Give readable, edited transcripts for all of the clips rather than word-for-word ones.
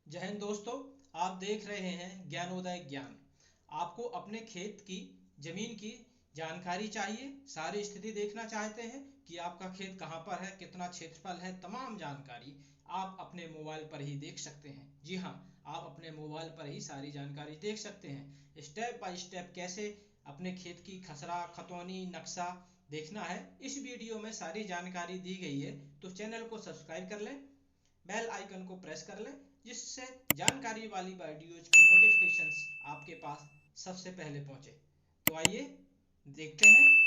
जय हिंद दोस्तों, आप देख रहे हैं ज्ञानोदय ज्ञान। आपको अपने खेत की जमीन की जानकारी चाहिए, सारी स्थिति देखना चाहते हैं कि आपका खेत कहाँ पर है, कितना क्षेत्रफल है, तमाम जानकारी आप अपने मोबाइल पर ही देख सकते हैं। जी हाँ, आप अपने मोबाइल पर ही सारी जानकारी देख सकते हैं। स्टेप बाय स्टेप कैसे अपने खेत की खसरा खतौनी नक्शा देखना है, इस वीडियो में सारी जानकारी दी गई है। तो चैनल को सब्सक्राइब कर लें, बेल आइकन को प्रेस कर लें, जिससे जानकारी वाली वीडियोज की नोटिफिकेशंस आपके पास सबसे पहले पहुंचे। तो आइए देखते हैं।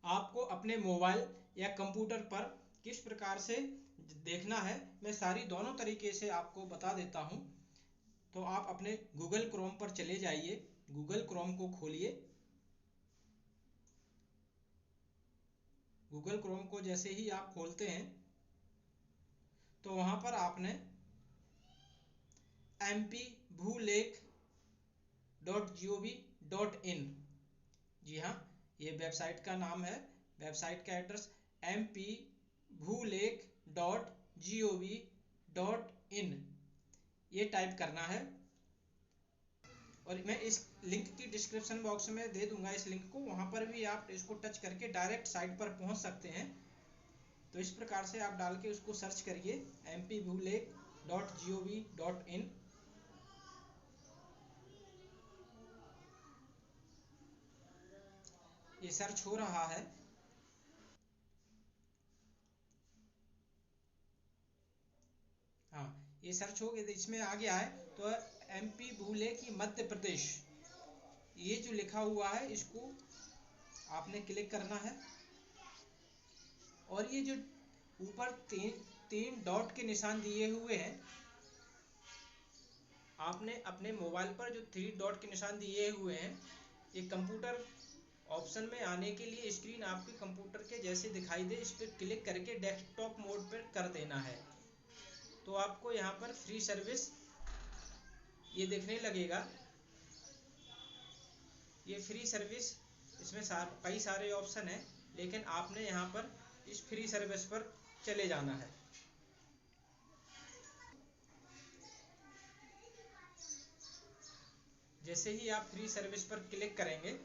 आपको अपने मोबाइल या कंप्यूटर पर किस प्रकार से देखना है, मैं सारी दोनों तरीके से आपको बता देता हूं। तो आप अपने गूगल क्रोम पर चले जाइए, गूगल क्रोम को खोलिए। गूगल क्रोम को जैसे ही आप खोलते हैं तो वहां पर आपने mpbhulekhgov.in, जी हाँ, ये वेबसाइट का नाम है। वेबसाइट का एड्रेस mpbhuleख.gov.in, ये टाइप करना है। और मैं इस लिंक की डिस्क्रिप्शन बॉक्स में दे दूंगा इस लिंक को, वहां पर भी आप इसको टच करके डायरेक्ट साइट पर पहुंच सकते हैं। तो इस प्रकार से आप डाल के उसको सर्च करिए mpbhuleख.gov.in। ये सर्च हो रहा है। हाँ, ये सर्च हो गया, इसमें आ गया है। तो MP भूलेख मध्य प्रदेश, ये जो लिखा हुआ है इसको आपने क्लिक करना है। और ये जो ऊपर तीन तीन डॉट के निशान दिए हुए हैं, आपने अपने मोबाइल पर जो 3 डॉट के निशान दिए हुए हैं, ये कंप्यूटर ऑप्शन में आने के लिए स्क्रीन आपके कंप्यूटर के जैसे दिखाई दे, इस पर क्लिक करके डेस्कटॉप मोड पर कर देना है। तो आपको यहाँ पर फ्री सर्विस ये देखने लगेगा। ये फ्री सर्विस, इसमें कई सारे ऑप्शन हैं, लेकिन आपने यहाँ पर इस फ्री सर्विस पर चले जाना है। जैसे ही आप फ्री सर्विस पर क्लिक करेंगे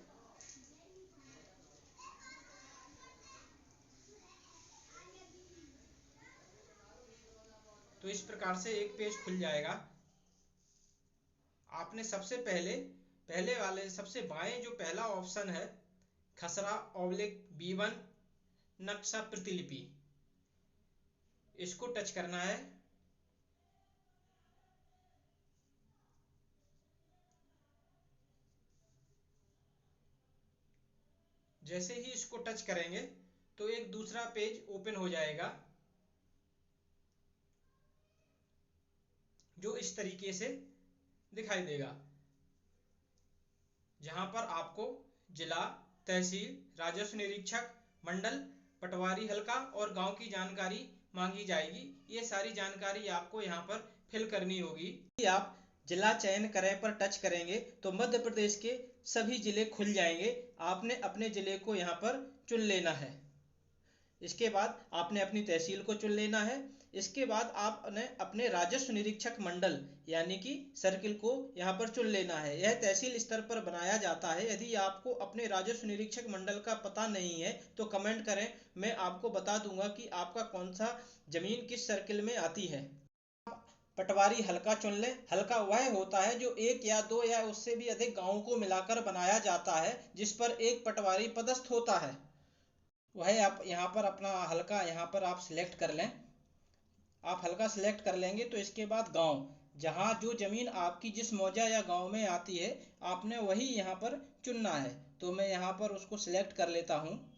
तो इस प्रकार से एक पेज खुल जाएगा। आपने सबसे पहले वाले सबसे बाएं जो पहला ऑप्शन है, खसरा/B1 नक्शा प्रतिलिपि, इसको टच करना है। जैसे ही इसको टच करेंगे तो एक दूसरा पेज ओपन हो जाएगा, जो इस तरीके से दिखाई देगा, जहां पर आपको जिला, तहसील, राजस्व निरीक्षक, मंडल, पटवारी हल्का और गांव की जानकारी मांगी जाएगी। ये सारी जानकारी आपको यहाँ पर फिल करनी होगी। यदि आप जिला चयन करें पर टच करेंगे तो मध्य प्रदेश के सभी जिले खुल जाएंगे। आपने अपने जिले को यहाँ पर चुन लेना है। इसके बाद आपने अपनी तहसील को चुन लेना है। इसके बाद आपने अपने राजस्व निरीक्षक मंडल यानी कि सर्किल को यहाँ पर चुन लेना है। यह तहसील स्तर पर बनाया जाता है। यदि आपको अपने राजस्व निरीक्षक मंडल का पता नहीं है तो कमेंट करें, मैं आपको बता दूंगा कि आपका कौन सा जमीन किस सर्किल में आती है। पटवारी हल्का चुन ले। हल्का वह होता है जो 1 या 2 या उससे भी अधिक गांवों को मिलाकर बनाया जाता है, जिस पर एक पटवारी पदस्थ होता है। वह आप यहाँ पर अपना हल्का यहाँ पर आप सिलेक्ट कर लें। आप हल्का सिलेक्ट कर लेंगे तो इसके बाद गांव, जहाँ जो जमीन आपकी जिस मौजा या गांव में आती है, आपने वही यहाँ पर चुनना है। तो मैं यहाँ पर उसको सिलेक्ट कर लेता हूँ।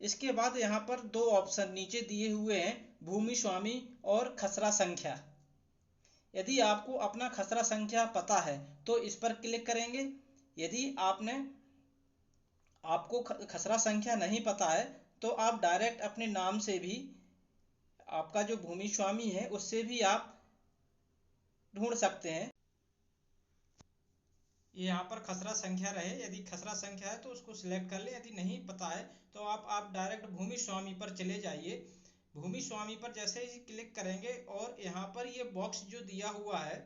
इसके बाद यहाँ पर 2 ऑप्शन नीचे दिए हुए हैं, भूमि स्वामी और खसरा संख्या। यदि आपको अपना खसरा संख्या पता है तो इस पर क्लिक करेंगे। यदि आपको खसरा संख्या नहीं पता है तो आप डायरेक्ट अपने नाम से भी, आपका जो भूमि स्वामी है उससे भी आप ढूंढ सकते हैं। ये यहाँ पर खसरा संख्या रहे, यदि खसरा संख्या है तो उसको सिलेक्ट कर ले, यदि नहीं पता है तो आप डायरेक्ट भूमि स्वामी पर चले जाइए। भूमि स्वामी पर जैसे ही क्लिक करेंगे और यहाँ पर ये बॉक्स जो दिया हुआ है,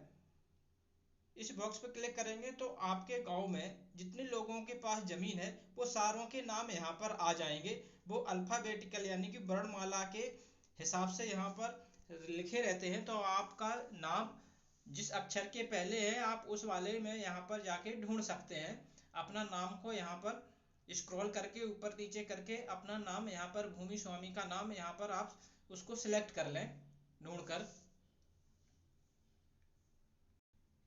इस बॉक्स पर क्लिक करेंगे तो आपके गांव में जितने लोगों के पास जमीन है वो सारों के नाम यहाँ पर आ जाएंगे। वो अल्फाबेटिकल यानी कि वर्णमाला के हिसाब से यहाँ पर लिखे रहते हैं, तो आपका नाम जिस अक्षर के पहले है आप उस वाले में यहाँ पर जाके ढूंढ सकते हैं। अपना नाम को यहाँ पर स्क्रॉल करके ऊपर नीचे करके अपना नाम यहाँ पर भूमि स्वामी का नाम यहाँ पर आप उसको सिलेक्ट कर लें ढूंढकर।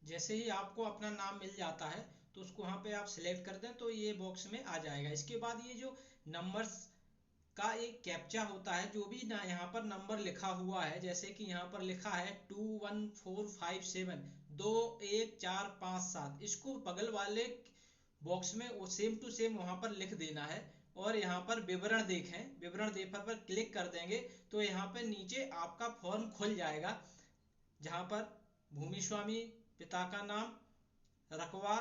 जैसे ही आपको अपना नाम मिल जाता है तो उसको वहाँ पे आप सिलेक्ट कर दें तो ये बॉक्स में आ जाएगा। इसके बाद ये जो नंबर्स का एक कैप्चा होता है, जो भी ना यहाँ पर नंबर लिखा हुआ है, जैसे कि यहाँ पर लिखा है 21457 21457, इसको बगल वाले बॉक्स में वो सेम टू सेम वहाँ पर लिख देना है। और यहाँ पर विवरण देखें, विवरण देख पर क्लिक कर देंगे तो यहाँ पर नीचे आपका फॉर्म खुल जाएगा, जहाँ पर भूमि स्वामी, पिता का नाम, रकबा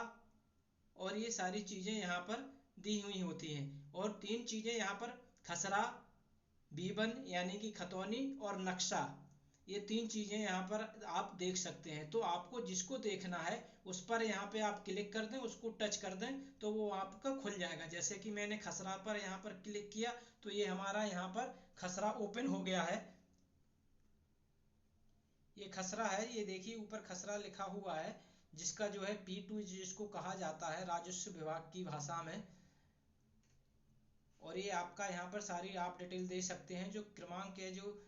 और ये सारी चीजें यहाँ पर दी हुई होती हैं। और तीन चीजें यहाँ पर खसरा, बीबन यानी कि खतौनी और नक्शा, ये तीन चीजें यहाँ पर आप देख सकते हैं। तो आपको जिसको देखना है उस पर यहाँ पे आप क्लिक कर दें, उसको टच कर दें तो वो आपका खुल जाएगा। जैसे कि मैंने खसरा पर यहाँ पर क्लिक किया तो ये हमारा यहाँ पर खसरा ओपन हो गया है। ये खसरा है, ये देखिए ऊपर खसरा लिखा हुआ है, जिसका जो है P2 जिसको कहा जाता है राजस्व विभाग की भाषा में। और ये आपका यहाँ पर सारी आप डिटेल दे सकते हैं। जो क्रमांक है, जो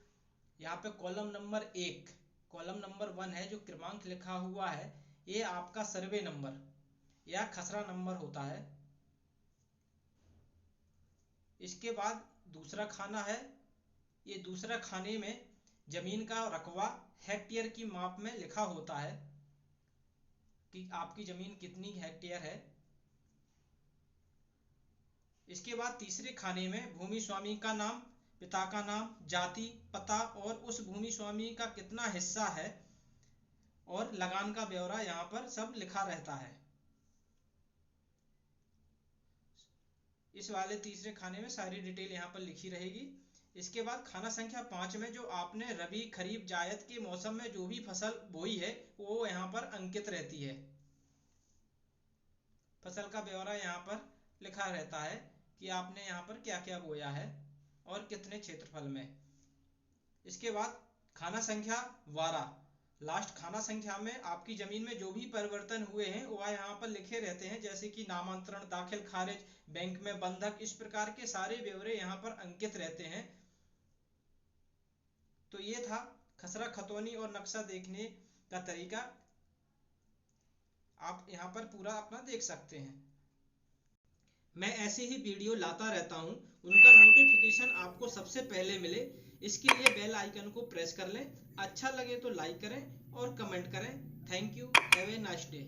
यहाँ पे कॉलम नंबर 1, कॉलम नंबर 1 है, जो क्रमांक लिखा हुआ है ये आपका सर्वे नंबर या खसरा नंबर होता है। इसके बाद दूसरा खाना है, ये दूसरा खाने में जमीन का रकबा हेक्टेयर की माप में लिखा होता है कि आपकी जमीन कितनी हेक्टेयर है। इसके बाद तीसरे खाने में भूमि स्वामी का नाम, पिता का नाम, जाति, पता और उस भूमि स्वामी का कितना हिस्सा है और लगान का ब्यौरा यहाँ पर सब लिखा रहता है। इस वाले तीसरे खाने में सारी डिटेल यहाँ पर लिखी रहेगी। इसके बाद खाना संख्या 5 में जो आपने रबी, खरीफ, जायद के मौसम में जो भी फसल बोई है वो यहाँ पर अंकित रहती है। फसल का ब्यौरा यहाँ पर लिखा रहता है कि आपने यहाँ पर क्या क्या बोया है और कितने क्षेत्रफल में। इसके बाद खाना संख्या 12, लास्ट खाना संख्या में आपकी जमीन में जो भी परिवर्तन हुए हैं वह यहाँ पर लिखे रहते हैं, जैसे कि नामांतरण, दाखिल खारिज, बैंक में बंधक, इस प्रकार के सारे ब्यौरे यहाँ पर अंकित रहते हैं। तो ये था खसरा, खतौनी और नक्शा देखने का तरीका, आप यहाँ पर पूरा अपना देख सकते हैं। मैं ऐसे ही वीडियो लाता रहता हूँ, उनका नोटिफिकेशन आपको सबसे पहले मिले इसके लिए बेल आइकन को प्रेस कर लें। अच्छा लगे तो लाइक करें और कमेंट करें। Thank you, have a nice day.